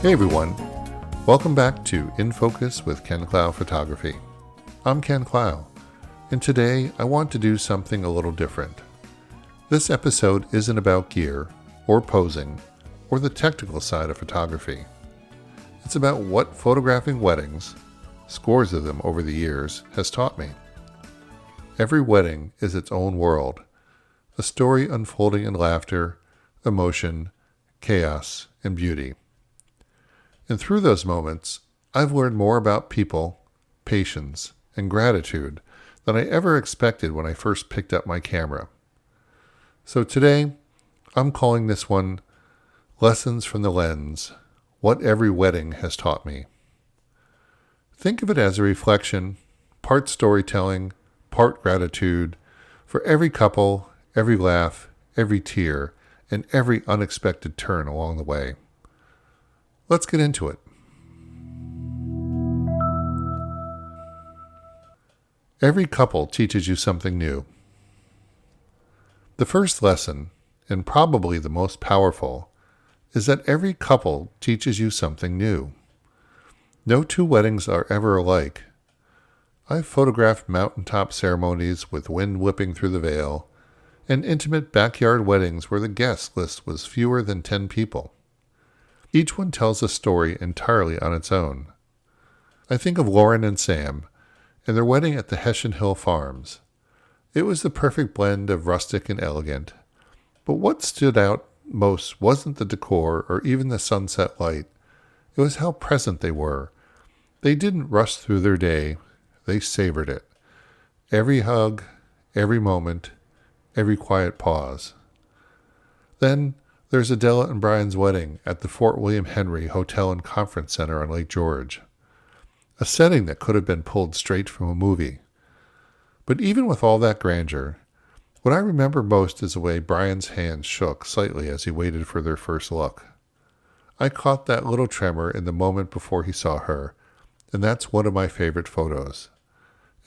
Hey everyone, welcome back to In Focus with Ken Clough Photography. I'm Ken Clough, and today I want to do something a little different. This episode isn't about gear, or posing, or the technical side of photography. It's about what photographing weddings, scores of them over the years, has taught me. Every wedding is its own world, a story unfolding in laughter, emotion, chaos, and beauty. And through those moments, I've learned more about people, patience, and gratitude than I ever expected when I first picked up my camera. So today, I'm calling this one Lessons from the Lens, What Every Wedding Has Taught Me. Think of it as a reflection, part storytelling, part gratitude, for every couple, every laugh, every tear, and every unexpected turn along the way. Let's get into it. Every couple teaches you something new. The first lesson, and probably the most powerful, is that every couple teaches you something new. No two weddings are ever alike. I've photographed mountaintop ceremonies with wind whipping through the veil, and intimate backyard weddings where the guest list was fewer than 10 people. Each one tells a story entirely on its own. I think of Lauren and Sam and their wedding at the Hessian Hill Farms. It was the perfect blend of rustic and elegant. But what stood out most wasn't the decor or even the sunset light. It was how present they were. They didn't rush through their day. They savored it. Every hug, every moment, every quiet pause. Then there's Adela and Brian's wedding at the Fort William Henry Hotel and Conference Center on Lake George. A setting that could have been pulled straight from a movie. But even with all that grandeur, what I remember most is the way Brian's hands shook slightly as he waited for their first look. I caught that little tremor in the moment before he saw her, and that's one of my favorite photos.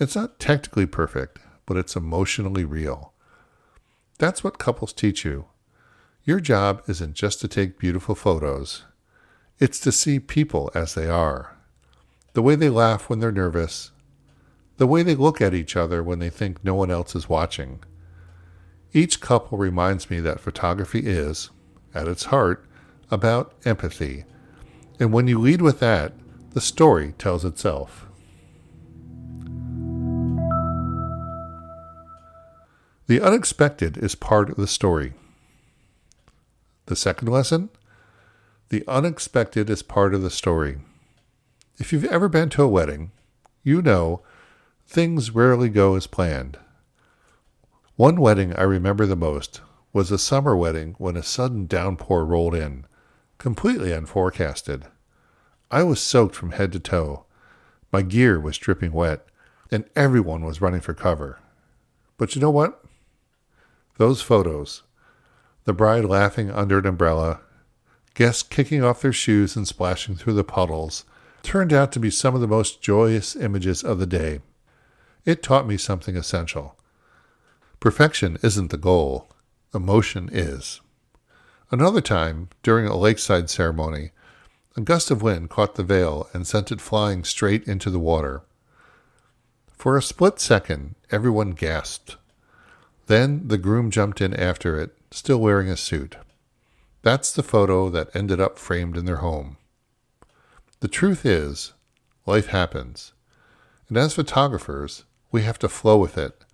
It's not technically perfect, but it's emotionally real. That's what couples teach you. Your job isn't just to take beautiful photos. It's to see people as they are. The way they laugh when they're nervous. The way they look at each other when they think no one else is watching. Each couple reminds me that photography is, at its heart, about empathy. And when you lead with that, the story tells itself. The unexpected is part of the story. The second lesson? The unexpected is part of the story. If you've ever been to a wedding, you know things rarely go as planned. One wedding I remember the most was a summer wedding when a sudden downpour rolled in, completely unforecasted. I was soaked from head to toe. My gear was dripping wet, and everyone was running for cover. But you know what? Those photos, the bride laughing under an umbrella, guests kicking off their shoes and splashing through the puddles, turned out to be some of the most joyous images of the day. It taught me something essential. Perfection isn't the goal. Emotion is. Another time, during a lakeside ceremony, a gust of wind caught the veil and sent it flying straight into the water. For a split second, everyone gasped. Then the groom jumped in after it, still wearing a suit. That's the photo that ended up framed in their home. The truth is, life happens. And as photographers, we have to flow with it,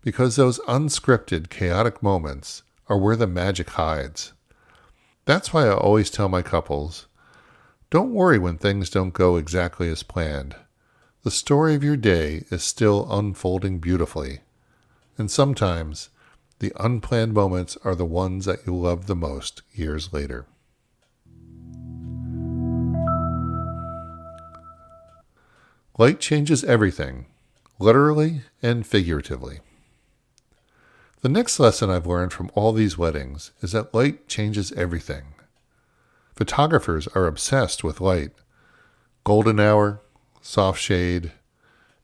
because those unscripted, chaotic moments are where the magic hides. That's why I always tell my couples, don't worry when things don't go exactly as planned. The story of your day is still unfolding beautifully. And sometimes, the unplanned moments are the ones that you love the most years later. Light changes everything, literally and figuratively. The next lesson I've learned from all these weddings is that light changes everything. Photographers are obsessed with light. Golden hour, soft shade,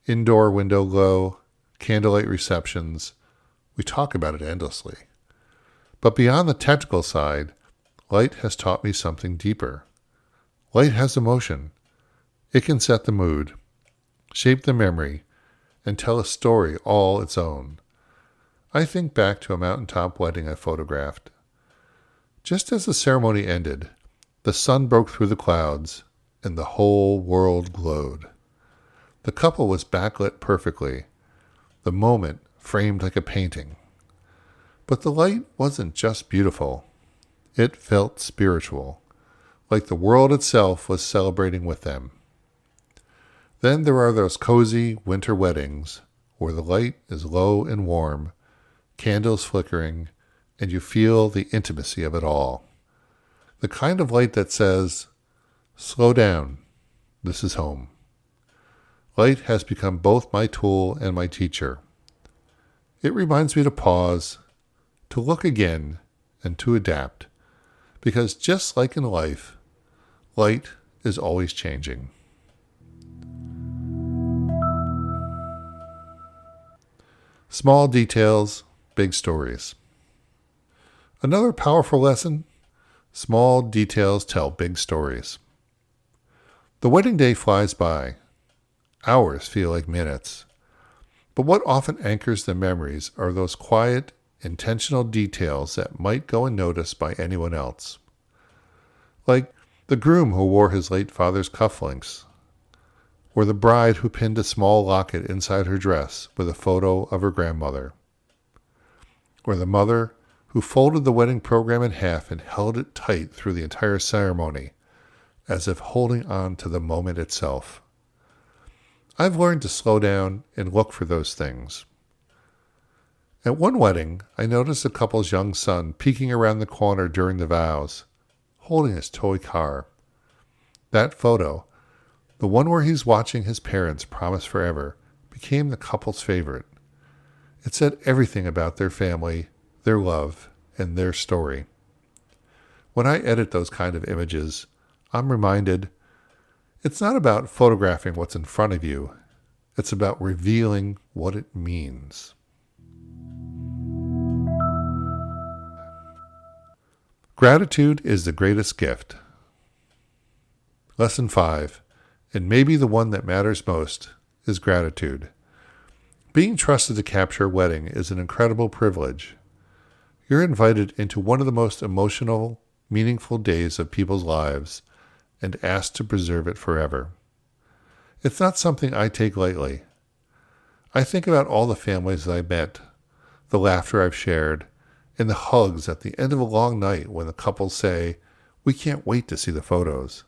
indoor window glow, candlelight receptions. We talk about it endlessly. But beyond the technical side, light has taught me something deeper. Light has emotion. It can set the mood, shape the memory, and tell a story all its own. I think back to a mountaintop wedding I photographed. Just as the ceremony ended, the sun broke through the clouds, and the whole world glowed. The couple was backlit perfectly, the moment framed like a painting. But the light wasn't just beautiful. It felt spiritual, like the world itself was celebrating with them. Then there are those cozy winter weddings where the light is low and warm, candles flickering, and you feel the intimacy of it all. The kind of light that says, "Slow down, this is home." Light has become both my tool and my teacher. It reminds me to pause, to look again, and to adapt, because just like in life, light is always changing. Small details, big stories. Another powerful lesson: small details tell big stories. The wedding day flies by. Hours feel like minutes. But what often anchors the memories are those quiet, intentional details that might go unnoticed by anyone else. Like the groom who wore his late father's cufflinks, or the bride who pinned a small locket inside her dress with a photo of her grandmother, or the mother who folded the wedding program in half and held it tight through the entire ceremony, as if holding on to the moment itself. I've learned to slow down and look for those things. At one wedding, I noticed the couple's young son peeking around the corner during the vows, holding his toy car. That photo, the one where he's watching his parents promise forever, became the couple's favorite. It said everything about their family, their love, and their story. When I edit those kind of images, I'm reminded it's not about photographing what's in front of you. It's about revealing what it means. Gratitude is the greatest gift. Lesson 5, and maybe the one that matters most, is gratitude. Being trusted to capture a wedding is an incredible privilege. You're invited into one of the most emotional, meaningful days of people's lives and asked to preserve it forever. It's not something I take lightly. I think about all the families I met, the laughter I've shared, and the hugs at the end of a long night when the couples say, "We can't wait to see the photos."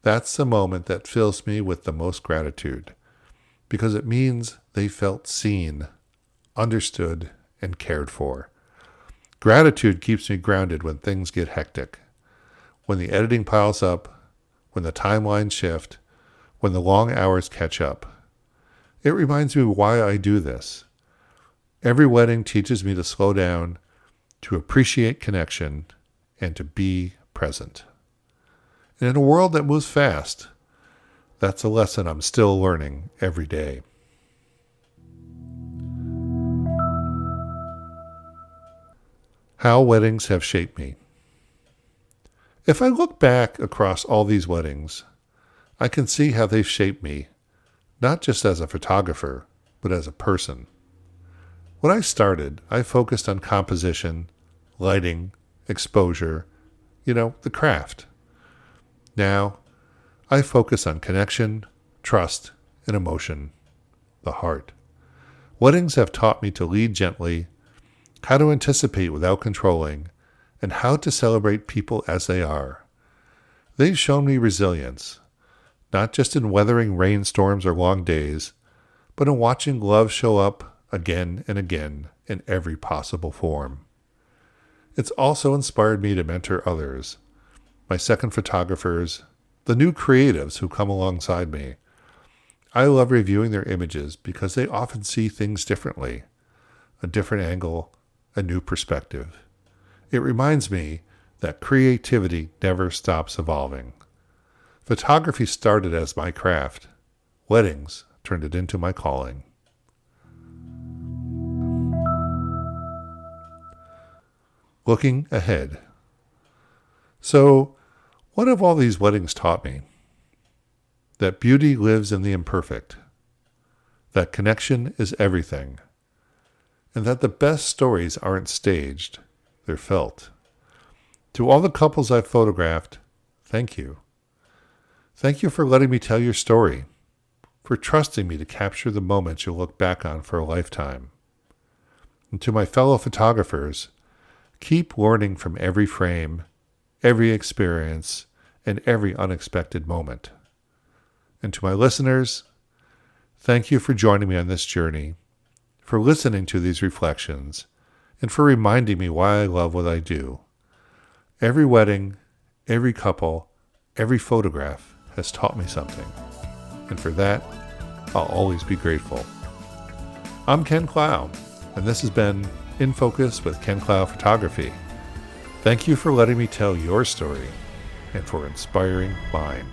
That's the moment that fills me with the most gratitude, because it means they felt seen, understood, and cared for. Gratitude keeps me grounded when things get hectic, when the editing piles up, when the timelines shift, when the long hours catch up. It reminds me why I do this. Every wedding teaches me to slow down, to appreciate connection, and to be present. And in a world that moves fast, that's a lesson I'm still learning every day. How weddings have shaped me. If I look back across all these weddings, I can see how they've shaped me, not just as a photographer, but as a person. When I started, I focused on composition, lighting, exposure, the craft. Now, I focus on connection, trust, and emotion, the heart. Weddings have taught me to lead gently, how to anticipate without controlling, and how to celebrate people as they are. They've shown me resilience, not just in weathering rainstorms or long days, but in watching love show up again and again in every possible form. It's also inspired me to mentor others, my second photographers, the new creatives who come alongside me. I love reviewing their images because they often see things differently, a different angle, a new perspective. It reminds me that creativity never stops evolving. Photography started as my craft. Weddings turned it into my calling. Looking ahead. So, What have all these weddings taught me? That beauty lives in the imperfect, that connection is everything, and that the best stories aren't staged, they're felt. To all the couples I've photographed, thank you. Thank you for letting me tell your story, for trusting me to capture the moments you'll look back on for a lifetime. And to my fellow photographers, keep learning from every frame, every experience, and every unexpected moment. And to my listeners, thank you for joining me on this journey, for listening to these reflections, and for reminding me why I love what I do. Every wedding, every couple, every photograph has taught me something, and for that, I'll always be grateful. I'm Ken Clough, and this has been In Focus with Ken Clough Photography. Thank you for letting me tell your story and for inspiring mine.